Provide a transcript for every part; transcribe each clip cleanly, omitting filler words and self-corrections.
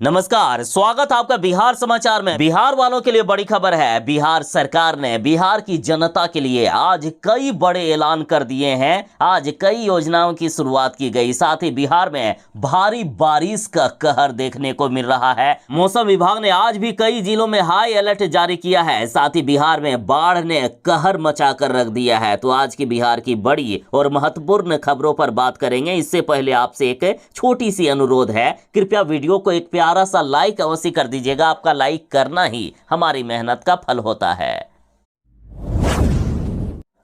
नमस्कार, स्वागत आपका बिहार समाचार में। बिहार वालों के लिए बड़ी खबर है। बिहार सरकार ने बिहार की जनता के लिए आज कई बड़े ऐलान कर दिए हैं। आज कई योजनाओं की शुरुआत की गई। साथ ही बिहार में भारी बारिश का कहर देखने को मिल रहा है। मौसम विभाग ने आज भी कई जिलों में हाई अलर्ट जारी किया है। साथ ही बिहार में बाढ़ ने कहर मचा कर रख दिया है। तो आज की बिहार की बड़ी और महत्वपूर्ण खबरों पर बात करेंगे। इससे पहले आपसे एक छोटी सी अनुरोध है, कृपया वीडियो को एक प्यारा सा लाइक अवश्य कर दीजिएगा। आपका लाइक करना ही हमारी मेहनत का फल होता है।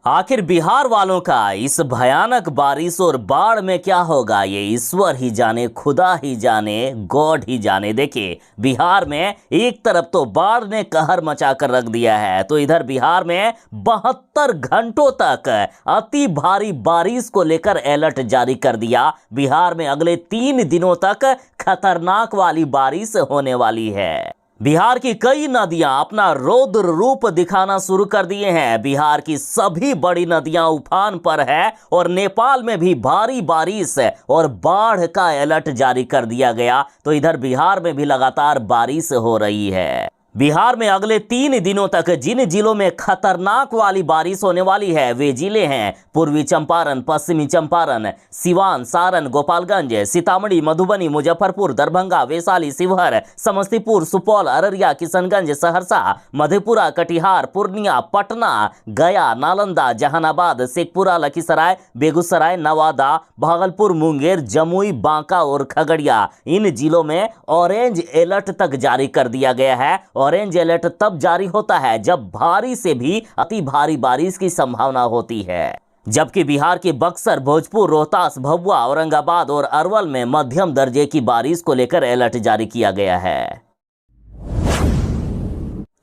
आखिर बिहार वालों का इस भयानक बारिश और बाढ़ में क्या होगा, ये ईश्वर ही जाने, खुदा ही जाने, गॉड ही जाने। देखिए, बिहार में एक तरफ तो बाढ़ ने कहर मचा कर रख दिया है, तो इधर बिहार में 72 घंटों तक अति भारी बारिश को लेकर अलर्ट जारी कर दिया। बिहार में अगले 3 दिनों तक खतरनाक वाली बारिश होने वाली है। बिहार की कई नदियां अपना रौद्र रूप दिखाना शुरू कर दिए हैं। बिहार की सभी बड़ी नदियां उफान पर है और नेपाल में भी भारी बारिश और बाढ़ का अलर्ट जारी कर दिया गया। तो इधर बिहार में भी लगातार बारिश हो रही है। बिहार में अगले 3 दिनों तक जिन जिलों में खतरनाक वाली बारिश होने वाली है वे जिले हैं पूर्वी चंपारण, पश्चिमी चंपारण, सिवान, सारण, गोपालगंज, सीतामढ़ी, मधुबनी, मुजफ्फरपुर, दरभंगा, वैशाली, शिवहर, समस्तीपुर, सुपौल, अररिया, किशनगंज, सहरसा, मधेपुरा, कटिहार, पूर्णिया, पटना, गया, नालंदा, जहानाबाद, शेखपुरा, लखीसराय, बेगूसराय, नवादा, भागलपुर, मुंगेर, जमुई, बांका और खगड़िया। इन जिलों में ऑरेंज अलर्ट तक जारी कर दिया गया है। ऑरेंज अलर्ट तब जारी होता है जब भारी से भी अति भारी बारिश की संभावना होती है। जबकि बिहार के बक्सर, भोजपुर, रोहतास, भभुआ, औरंगाबाद और अरवल में मध्यम दर्जे की बारिश को लेकर अलर्ट जारी किया गया है।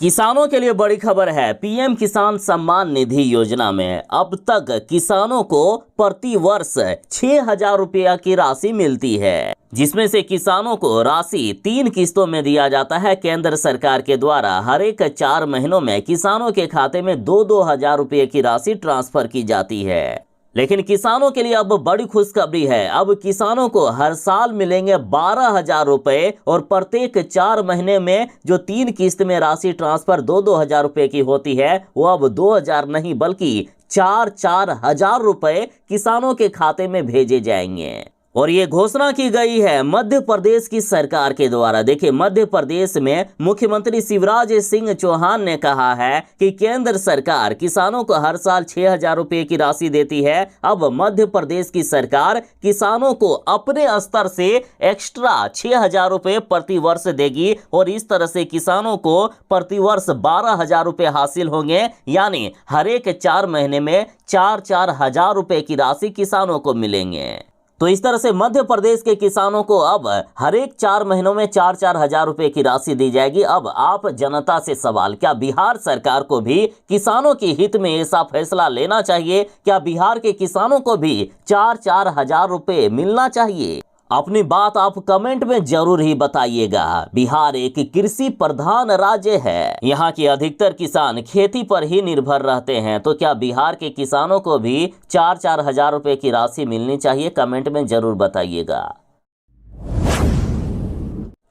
किसानों के लिए बड़ी खबर है। पीएम किसान सम्मान निधि योजना में अब तक किसानों को प्रति वर्ष 6,000 रुपया की राशि मिलती है, जिसमें से किसानों को राशि 3 किस्तों में दिया जाता है। केंद्र सरकार के द्वारा हर एक 4 महीनों में किसानों के खाते में 2-2 हजार रुपये की राशि ट्रांसफर की जाती है। लेकिन किसानों के लिए अब बड़ी खुशखबरी है। अब किसानों को हर साल मिलेंगे 12,000 रुपए और प्रत्येक 4 महीने में जो 3 किस्त में राशि ट्रांसफर 2-2 हजार रुपए की होती है, वो अब 2,000 नहीं बल्कि 4-4 हजार रुपए किसानों के खाते में भेजे जाएंगे। और ये घोषणा की गई है मध्य प्रदेश की सरकार के द्वारा। देखिए, मध्य प्रदेश में मुख्यमंत्री शिवराज सिंह चौहान ने कहा है कि केंद्र सरकार किसानों को हर साल 6,000 रुपए की राशि देती है। अब मध्य प्रदेश की सरकार किसानों को अपने स्तर से एक्स्ट्रा 6,000 रुपए प्रति वर्ष देगी और इस तरह से किसानों को प्रति वर्ष 12,000 रुपए हासिल होंगे। यानी हर एक 4 महीने में 4-4 हजार रुपए की राशि किसानों को मिलेंगे। तो इस तरह से मध्य प्रदेश के किसानों को अब हर एक 4 महीनों में 4-4 हजार रुपए की राशि दी जाएगी। अब आप जनता से सवाल, क्या बिहार सरकार को भी किसानों के हित में ऐसा फैसला लेना चाहिए? क्या बिहार के किसानों को भी 4-4 हजार रुपए मिलना चाहिए? अपनी बात आप कमेंट में जरूर ही बताइएगा। बिहार एक कृषि प्रधान राज्य है। यहाँ के अधिकतर किसान खेती पर ही निर्भर रहते हैं। तो क्या बिहार के किसानों को भी 4-4 हजार रुपए की राशि मिलनी चाहिए? कमेंट में जरूर बताइएगा।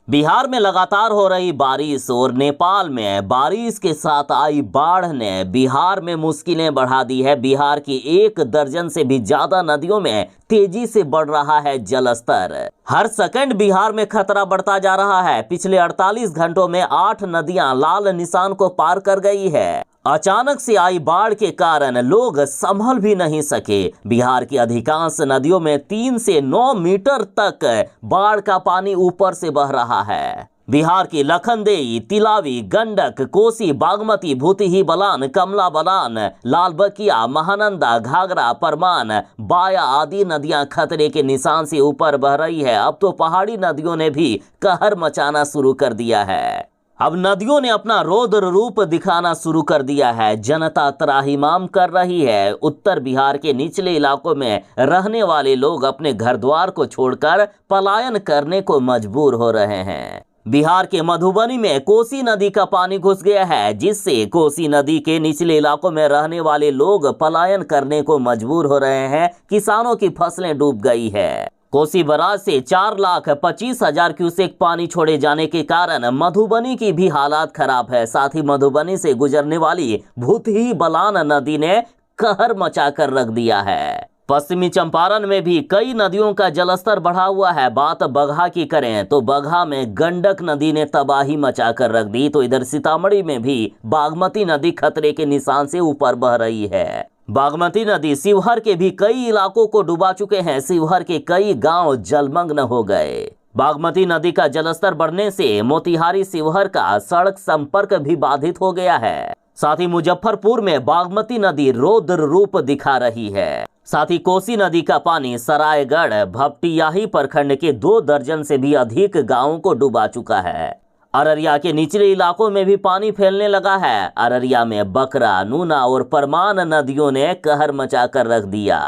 बिहार में लगातार हो रही बारिश और नेपाल में बारिश के साथ आई बाढ़ ने बिहार में मुश्किलें बढ़ा दी है। बिहार की 1 दर्जन से भी ज्यादा नदियों में तेजी से बढ़ रहा है जलस्तर। हर सेकंड बिहार में खतरा बढ़ता जा रहा है। पिछले 48 घंटों में 8 नदियां लाल निशान को पार कर गई है। अचानक से आई बाढ़ के कारण लोग संभल भी नहीं सके। बिहार की अधिकांश नदियों में 3 से 9 मीटर तक बाढ़ का पानी ऊपर से बह रहा है। बिहार की लखनदेई, तिलावी, गंडक, कोसी, बागमती, भूतही बलान, कमला बलान, लालबकिया, महानंदा, घाघरा, परमान, बाया आदि नदियां खतरे के निशान से ऊपर बह रही है। अब तो पहाड़ी नदियों ने भी कहर मचाना शुरू कर दिया है। अब नदियों ने अपना रौद्र रूप दिखाना शुरू कर दिया है। जनता त्राहिमाम कर रही है। उत्तर बिहार के निचले इलाकों में रहने वाले लोग अपने घर द्वार को छोड़कर पलायन करने को मजबूर हो रहे हैं। बिहार के मधुबनी में कोसी नदी का पानी घुस गया है, जिससे कोसी नदी के निचले इलाकों में रहने वाले लोग पलायन करने को मजबूर हो रहे हैं। किसानों की फसलें डूब गई है। कोसी बराज से 4,25,000 क्यूसेक पानी छोड़े जाने के कारण मधुबनी की भी हालात खराब है। साथ ही मधुबनी से गुजरने वाली भूतही बलान नदी ने कहर मचाकर रख दिया है। पश्चिमी चंपारण में भी कई नदियों का जलस्तर बढ़ा हुआ है। बात बगहा की करें तो बगहा में गंडक नदी ने तबाही मचाकर रख दी, तो इधर सीतामढ़ी में भी बागमती नदी खतरे के निशान से ऊपर बह रही है। बागमती नदी शिवहर के भी कई इलाकों को डुबा चुके हैं। शिवहर के कई गांव जलमग्न हो गए। बागमती नदी का जलस्तर बढ़ने से मोतिहारी शिवहर का सड़क संपर्क भी बाधित हो गया है। साथ ही मुजफ्फरपुर में बागमती नदी रौद्र रूप दिखा रही है। साथ ही कोसी नदी का पानी सरायगढ़ भपटियाही प्रखंड के 2 दर्जन से भी अधिक गांवों को डुबा चुका है। अररिया के निचले इलाकों में भी पानी फैलने लगा है। अररिया में बकरा, नूना और परमान नदियों ने कहर मचाकर रख दिया।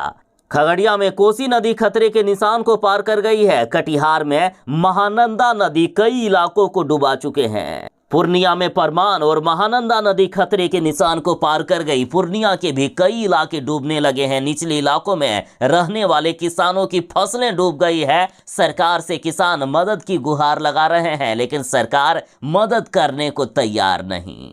खगड़िया में कोसी नदी खतरे के निशान को पार कर गई है। कटिहार में महानंदा नदी कई इलाकों को डुबा चुके हैं। पूर्णिया में परमान और महानंदा नदी खतरे के निशान को पार कर गई। पूर्णिया के भी कई इलाके डूबने लगे हैं। निचले इलाकों में रहने वाले किसानों की फसलें डूब गई है। सरकार से किसान मदद की गुहार लगा रहे हैं, लेकिन सरकार मदद करने को तैयार नहीं।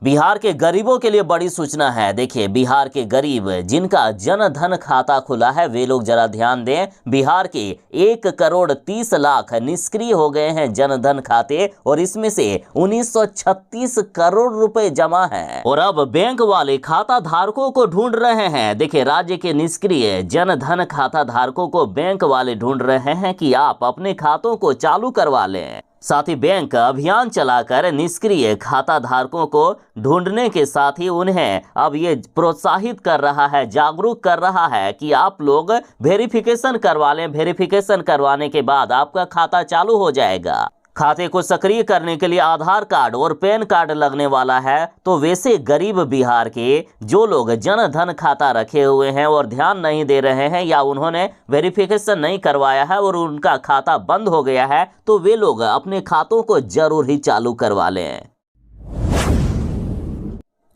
बिहार के गरीबों के लिए बड़ी सूचना है। देखिए, बिहार के गरीब जिनका जन धन खाता खुला है वे लोग जरा ध्यान दें। बिहार के 1,30,00,000 निष्क्रिय हो गए हैं जन धन खाते, और इसमें से 1936 करोड़ रुपए जमा हैं। और अब बैंक वाले खाता धारकों को ढूंढ रहे हैं। देखिए, राज्य के निष्क्रिय जन धन खाता धारकों को बैंक वाले ढूंढ रहे हैं कि आप अपने खातों को चालू करवा लें। साथ ही बैंक अभियान चलाकर निष्क्रिय खाता धारकों को ढूंढने के साथ ही उन्हें अब ये प्रोत्साहित कर रहा है, जागरूक कर रहा है कि आप लोग वेरिफिकेशन करवा लें। वेरिफिकेशन करवाने के बाद आपका खाता चालू हो जाएगा। खाते को सक्रिय करने के लिए आधार कार्ड और पैन कार्ड लगने वाला है। तो वैसे गरीब बिहार के जो लोग जन धन खाता रखे हुए हैं और ध्यान नहीं दे रहे हैं, या उन्होंने वेरिफिकेशन नहीं करवाया है और उनका खाता बंद हो गया है, तो वे लोग अपने खातों को जरूर ही चालू करवा लें।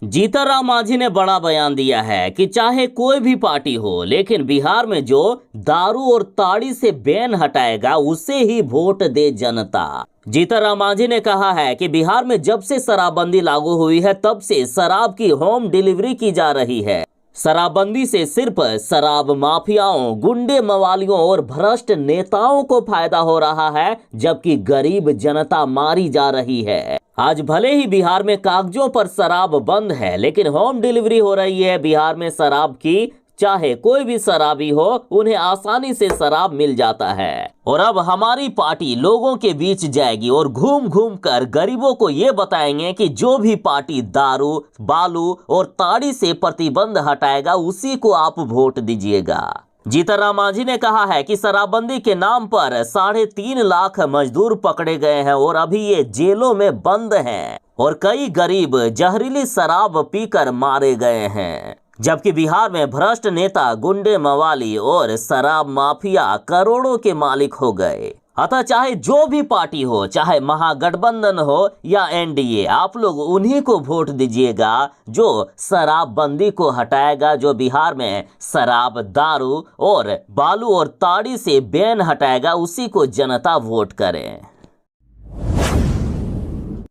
जीतन राम मांझी ने बड़ा बयान दिया है कि चाहे कोई भी पार्टी हो, लेकिन बिहार में जो दारू और ताड़ी से बैन हटाएगा उसे ही वोट दे जनता। जीतन राम मांझी ने कहा है कि बिहार में जब से शराबबंदी लागू हुई है तब से शराब की होम डिलीवरी की जा रही है। शराबबंदी से सिर्फ शराब माफियाओं, गुंडे मवालियों और भ्रष्ट नेताओं को फायदा हो रहा है, जबकि गरीब जनता मारी जा रही है। आज भले ही बिहार में कागजों पर शराब बंद है, लेकिन होम डिलीवरी हो रही है बिहार में शराब की। चाहे कोई भी शराबी हो, उन्हें आसानी से शराब मिल जाता है। और अब हमारी पार्टी लोगों के बीच जाएगी और घूम घूम कर गरीबों को ये बताएंगे कि जो भी पार्टी दारू, बालू और ताड़ी से प्रतिबंध हटाएगा उसी को आप वोट दीजिएगा। जीतन राम मांझी ने कहा है कि शराबबंदी के नाम पर 3.5 लाख मजदूर पकड़े गए हैं और अभी ये जेलों में बंद हैं, और कई गरीब जहरीली शराब पीकर मारे गए हैं। जबकि बिहार में भ्रष्ट नेता, गुंडे मवाली और शराब माफिया करोड़ों के मालिक हो गए। अतः चाहे जो भी पार्टी हो, चाहे महागठबंधन हो या एनडीए, आप लोग उन्हीं को वोट दीजिएगा जो शराबबंदी को हटाएगा, जो बिहार में शराब, दारू और बालू और ताड़ी से बैन हटाएगा, उसी को जनता वोट करें।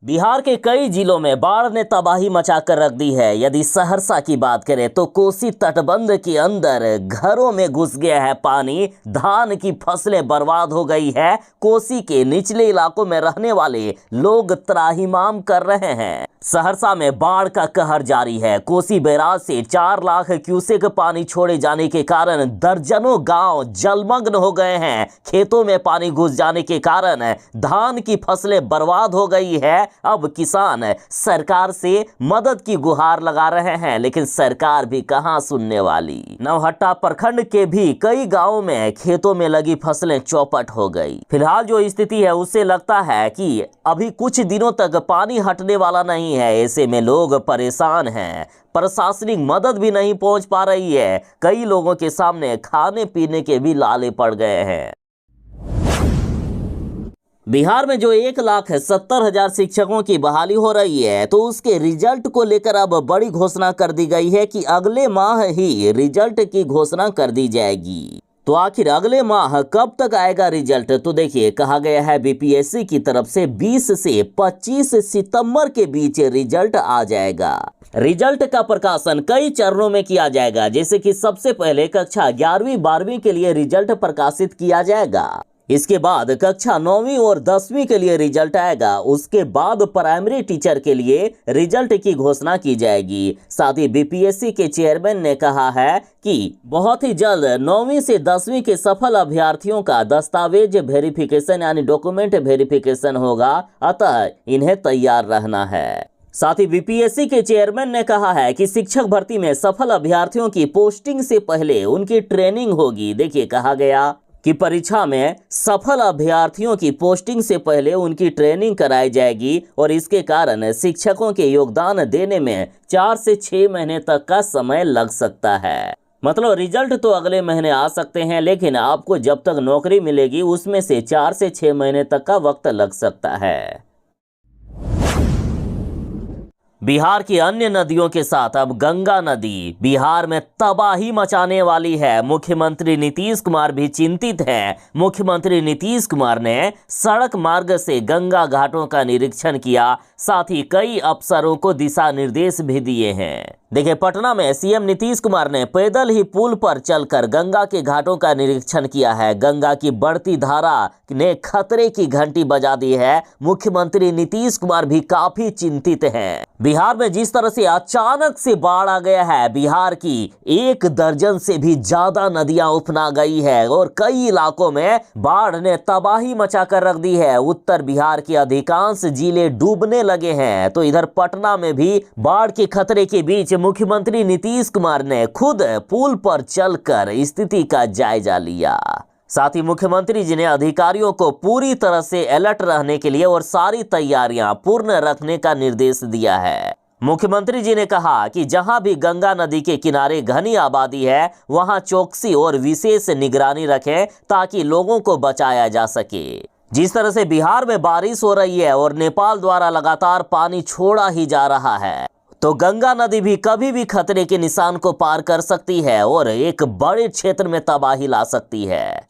बिहार के कई जिलों में बाढ़ ने तबाही मचाकर रख दी है। यदि सहरसा की बात करें तो कोसी तटबंध के अंदर घरों में घुस गया है पानी, धान की फसलें बर्बाद हो गई है। कोसी के निचले इलाकों में रहने वाले लोग त्राहिमाम कर रहे हैं। सहरसा में बाढ़ का कहर जारी है। कोसी बैराज से 4 लाख क्यूसेक पानी छोड़े जाने के कारण दर्जनों गांव जलमग्न हो गए हैं। खेतों में पानी घुस जाने के कारण धान की फसलें बर्बाद हो गई है। अब किसान सरकार से मदद की गुहार लगा रहे हैं, लेकिन सरकार भी कहां सुनने वाली। नौहट्टा प्रखंड के भी कई गांवों में खेतों में लगी फसलें चौपट हो गई। फिलहाल जो स्थिति है उससे लगता है कि अभी कुछ दिनों तक पानी हटने वाला नहीं है। ऐसे में लोग परेशान हैं, प्रशासनिक मदद भी नहीं पहुंच पा रही है। कई लोगों के सामने खाने पीने के भी लाले पड़ गए हैं। बिहार में जो 1,70,000 शिक्षकों की बहाली हो रही है, तो उसके रिजल्ट को लेकर अब बड़ी घोषणा कर दी गई है कि अगले माह ही रिजल्ट की घोषणा कर दी जाएगी। तो आखिर अगले माह कब तक आएगा रिजल्ट? तो देखिए, कहा गया है बीपीएससी की तरफ से 20 से 25 सितंबर के बीच रिजल्ट आ जाएगा। रिजल्ट का प्रकाशन कई चरणों में किया जाएगा, जैसे कि सबसे पहले कक्षा 11वीं 12वीं के लिए रिजल्ट प्रकाशित किया जाएगा। इसके बाद कक्षा 9वीं और 10वीं के लिए रिजल्ट आएगा। उसके बाद प्राइमरी टीचर के लिए रिजल्ट की घोषणा की जाएगी। साथ ही बीपीएससी के चेयरमैन ने कहा है कि बहुत ही जल्द 9वीं से 10वीं के सफल अभ्यर्थियों का दस्तावेज वेरिफिकेशन यानी डॉक्यूमेंट वेरिफिकेशन होगा, अतः इन्हें तैयार रहना है। साथ ही बीपीएससी के चेयरमैन ने कहा है कि शिक्षक भर्ती में सफल अभ्यर्थियों की पोस्टिंग से पहले उनकी ट्रेनिंग होगी। देखिए, कहा गया कि परीक्षा में सफल अभ्यर्थियों की पोस्टिंग से पहले उनकी ट्रेनिंग कराई जाएगी और इसके कारण शिक्षकों के योगदान देने में 4 से 6 महीने तक का समय लग सकता है। मतलब रिजल्ट तो अगले महीने आ सकते हैं, लेकिन आपको जब तक नौकरी मिलेगी उसमें से 4 से 6 महीने तक का वक्त लग सकता है। बिहार की अन्य नदियों के साथ अब गंगा नदी बिहार में तबाही मचाने वाली है। मुख्यमंत्री नीतीश कुमार भी चिंतित हैं। मुख्यमंत्री नीतीश कुमार ने सड़क मार्ग से गंगा घाटों का निरीक्षण किया, साथ ही कई अफसरों को दिशा निर्देश भी दिए हैं। देखिए, पटना में सीएम नीतीश कुमार ने पैदल ही पुल पर चलकर गंगा के घाटों का निरीक्षण किया है। गंगा की बढ़ती धारा ने खतरे की घंटी बजा दी है। मुख्यमंत्री नीतीश कुमार भी काफी चिंतित हैं। बिहार में जिस तरह से अचानक से बाढ़ आ गया है, बिहार की 1 दर्जन से भी ज्यादा नदियां उफना गई है और कई इलाकों में बाढ़ ने तबाही मचा कर रख दी है। उत्तर बिहार के अधिकांश जिले डूबने लगे हैं, तो इधर पटना में भी बाढ़ के खतरे के बीच मुख्यमंत्री नीतीश कुमार ने खुद पुल पर चलकर स्थिति का जायजा लिया। साथ ही मुख्यमंत्री जी ने अधिकारियों को पूरी तरह से अलर्ट रहने के लिए और सारी तैयारियां पूर्ण रखने का निर्देश दिया है। मुख्यमंत्री जी ने कहा कि जहां भी गंगा नदी के किनारे घनी आबादी है, वहां चौकसी और विशेष निगरानी रखें ताकि लोगों को बचाया जा सके। जिस तरह से बिहार में बारिश हो रही है और नेपाल द्वारा लगातार पानी छोड़ा ही जा रहा है, तो गंगा नदी भी कभी भी खतरे के निशान को पार कर सकती है और एक बड़े क्षेत्र में तबाही ला सकती है।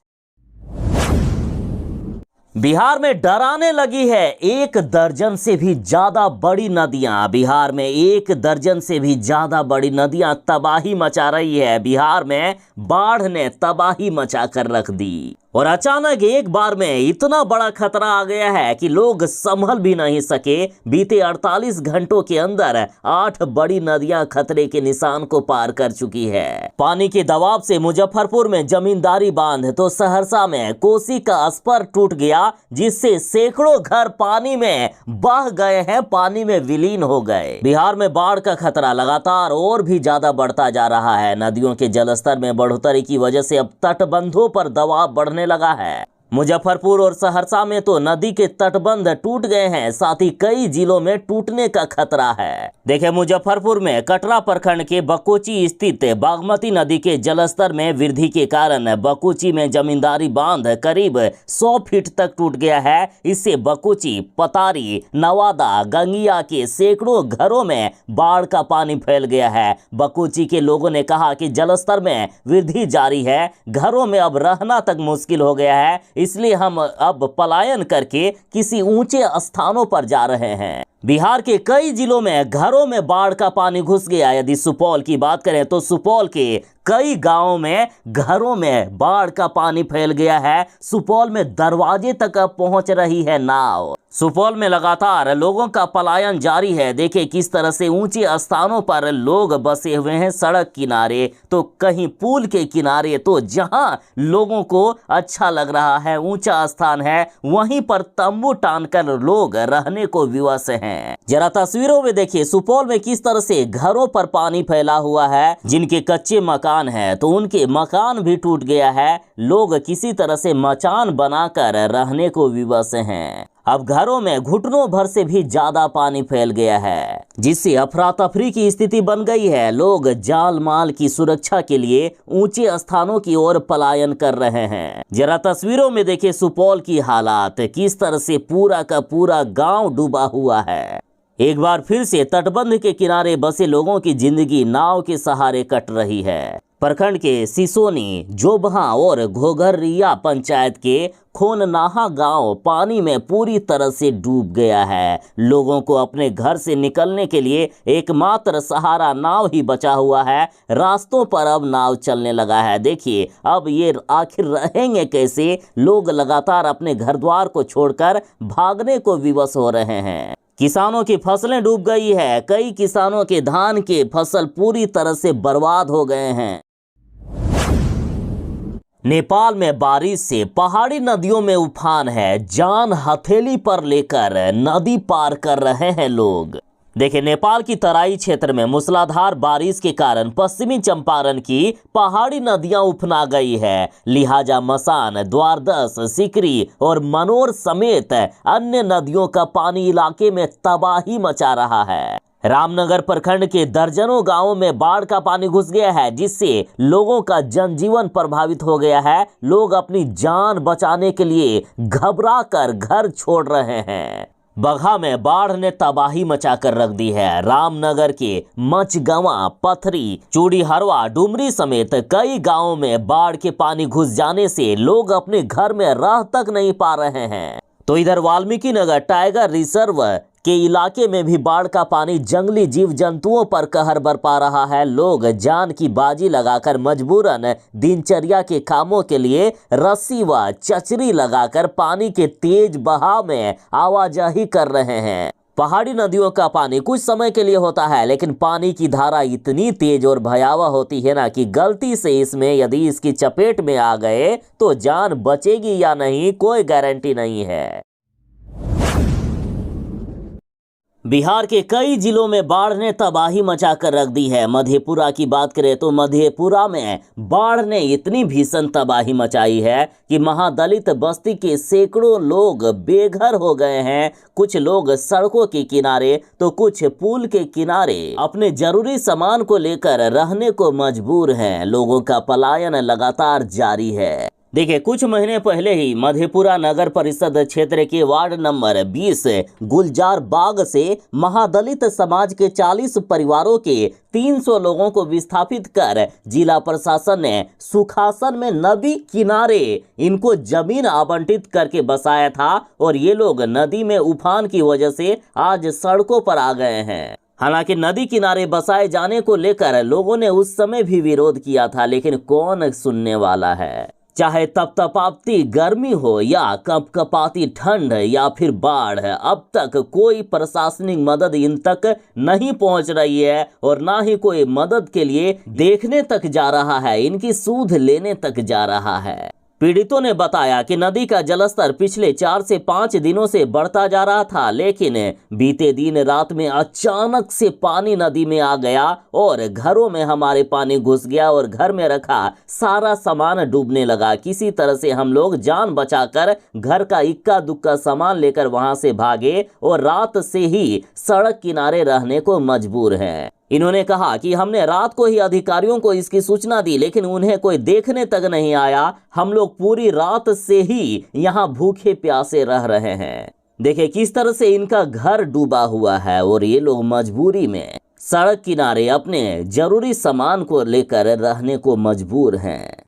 बिहार में डराने लगी है 1 दर्जन से भी ज्यादा बड़ी नदियां। बिहार में 1 दर्जन से भी ज्यादा बड़ी नदियां तबाही मचा रही है। बिहार में बाढ़ ने तबाही मचा कर रख दी और अचानक एक बार में इतना बड़ा खतरा आ गया है कि लोग संभल भी नहीं सके। बीते 48 घंटों के अंदर 8 बड़ी नदियां खतरे के निशान को पार कर चुकी है। पानी के दबाव से मुजफ्फरपुर में जमींदारी बांध, तो सहरसा में कोसी का स्पर टूट गया, जिससे सैकड़ों घर पानी में बह गए हैं, पानी में विलीन हो गए। बिहार में बाढ़ का खतरा लगातार और भी ज्यादा बढ़ता जा रहा है। नदियों के जलस्तर में बढ़ोतरी की वजह से अब तटबंधों पर दबाव बढ़ने लगा है। मुजफ्फरपुर और सहरसा में तो नदी के तटबंध टूट गए हैं, साथ ही कई जिलों में टूटने का खतरा है। देखिए, मुजफ्फरपुर में कटरा प्रखंड के बकोची स्थित बागमती नदी के जलस्तर में वृद्धि के कारण बकोची में जमींदारी बांध करीब 100 फीट तक टूट गया है। इससे बकोची, पतारी, नवादा, गंगिया के सैकड़ों घरों में बाढ़ का पानी फैल गया है। बकोची के लोगों ने कहा कि जलस्तर में वृद्धि जारी है, घरों में अब रहना तक मुश्किल हो गया है, इसलिए हम अब पलायन करके किसी ऊंचे स्थानों पर जा रहे हैं। बिहार के कई जिलों में घरों में बाढ़ का पानी घुस गया। यदि सुपौल की बात करें तो सुपौल के कई गांवों में घरों में बाढ़ का पानी फैल गया है। सुपौल में दरवाजे तक पहुंच रही है नाव। सुपौल में लगातार लोगों का पलायन जारी है। देखिए किस तरह से ऊंचे स्थानों पर लोग बसे हुए हैं, सड़क किनारे तो कहीं पुल के किनारे, तो जहां लोगों को अच्छा लग रहा है, ऊंचा स्थान है, वहीं पर तंबू टानकर लोग रहने को विवश हैं। जरा तस्वीरों में देखिए सुपौल में किस तरह से घरों पर पानी फैला हुआ है। जिनके कच्चे मकान है तो उनके मकान भी टूट गया है। लोग किसी तरह से मचान बनाकर रहने को विवश हैं। अब घरों में घुटनों भर से भी ज्यादा पानी फैल गया है, जिससे अफरा तफरी की स्थिति बन गई है। लोग जान माल की सुरक्षा के लिए ऊंचे स्थानों की ओर पलायन कर रहे हैं। जरा तस्वीरों में देखें सुपौल की हालात, किस तरह से पूरा का पूरा गांव डूबा हुआ है। एक बार फिर से तटबंध के किनारे बसे लोगों की जिंदगी नाव के सहारे कट रही है। प्रखंड के सिसोनी, जोबहा और घोघरिया पंचायत के खोननाहा गांव पानी में पूरी तरह से डूब गया है। लोगों को अपने घर से निकलने के लिए एकमात्र सहारा नाव ही बचा हुआ है। रास्तों पर अब नाव चलने लगा है। देखिए अब ये आखिर रहेंगे कैसे। लोग लगातार अपने घर द्वार को छोड़कर भागने को विवश हो रहे हैं। किसानों की फसलें डूब गई है। कई किसानों के धान के फसल पूरी तरह से बर्बाद हो गए हैं। नेपाल में बारिश से पहाड़ी नदियों में उफान है। जान हथेली पर लेकर नदी पार कर रहे हैं लोग। देखिए नेपाल की तराई क्षेत्र में मूसलाधार बारिश के कारण पश्चिमी चंपारण की पहाड़ी नदियां उफना गई है। लिहाजा मसान, द्वारदस, सिकरी और मनोर समेत अन्य नदियों का पानी इलाके में तबाही मचा रहा है। रामनगर प्रखंड के दर्जनों गांवों में बाढ़ का पानी घुस गया है, जिससे लोगों का जनजीवन प्रभावित हो गया है। लोग अपनी जान बचाने के लिए घबरा कर घर छोड़ रहे हैं। बगहा में बाढ़ ने तबाही मचाकर रख दी है। रामनगर के मचगवा, पथरी, चूड़ीहरवा, डुमरी समेत कई गांवों में बाढ़ के पानी घुस जाने से लोग अपने घर में रह तक नहीं पा रहे हैं। तो इधर वाल्मीकि नगर टाइगर रिजर्व के इलाके में भी बाढ़ का पानी जंगली जीव जंतुओं पर कहर बरपा रहा है। लोग जान की बाजी लगाकर मजबूरन दिनचर्या के कामों के लिए रस्सी व चचरी लगाकर पानी के तेज बहाव में आवाजाही कर रहे हैं। पहाड़ी नदियों का पानी कुछ समय के लिए होता है, लेकिन पानी की धारा इतनी तेज और भयावह होती है ना कि गलती से इसमें यदि इसकी चपेट में आ गए तो जान बचेगी या नहीं कोई गारंटी नहीं है। बिहार के कई जिलों में बाढ़ ने तबाही मचाकर रख दी है। मधेपुरा की बात करें तो मधेपुरा में बाढ़ ने इतनी भीषण तबाही मचाई है कि महादलित बस्ती के सैकड़ों लोग बेघर हो गए हैं। कुछ लोग सड़कों के किनारे तो कुछ पुल के किनारे अपने जरूरी सामान को लेकर रहने को मजबूर हैं। लोगों का पलायन लगातार जारी है। देखिए कुछ महीने पहले ही मधेपुरा नगर परिषद क्षेत्र के वार्ड नंबर 20 गुलजार बाग से महादलित समाज के 40 परिवारों के 300 लोगों को विस्थापित कर जिला प्रशासन ने सुखासन में नदी किनारे इनको जमीन आवंटित करके बसाया था और ये लोग नदी में उफान की वजह से आज सड़कों पर आ गए हैं। हालांकि नदी किनारे बसाए जाने को लेकर लोगों ने उस समय भी विरोध किया था, लेकिन कौन सुनने वाला है। चाहे तपतपाती गर्मी हो या कपकपाती ठंड या फिर बाढ़, अब तक कोई प्रशासनिक मदद इन तक नहीं पहुंच रही है और ना ही कोई मदद के लिए देखने तक जा रहा है, इनकी सूध लेने तक जा रहा है। पीड़ितों ने बताया कि नदी का जलस्तर पिछले 4 से 5 दिनों से बढ़ता जा रहा था, लेकिन बीते दिन रात में अचानक से पानी नदी में आ गया और घरों में हमारे पानी घुस गया और घर में रखा सारा सामान डूबने लगा। किसी तरह से हम लोग जान बचाकर घर का इक्का दुक्का सामान लेकर वहां से भागे और रात से ही सड़क किनारे रहने को मजबूर हैं। इन्होंने कहा कि हमने रात को ही अधिकारियों को इसकी सूचना दी, लेकिन उन्हें कोई देखने तक नहीं आया। हम लोग पूरी रात से ही यहाँ भूखे प्यासे रह रहे हैं। देखिए किस तरह से इनका घर डूबा हुआ है और ये लोग मजबूरी में सड़क किनारे अपने जरूरी सामान को लेकर रहने को मजबूर हैं।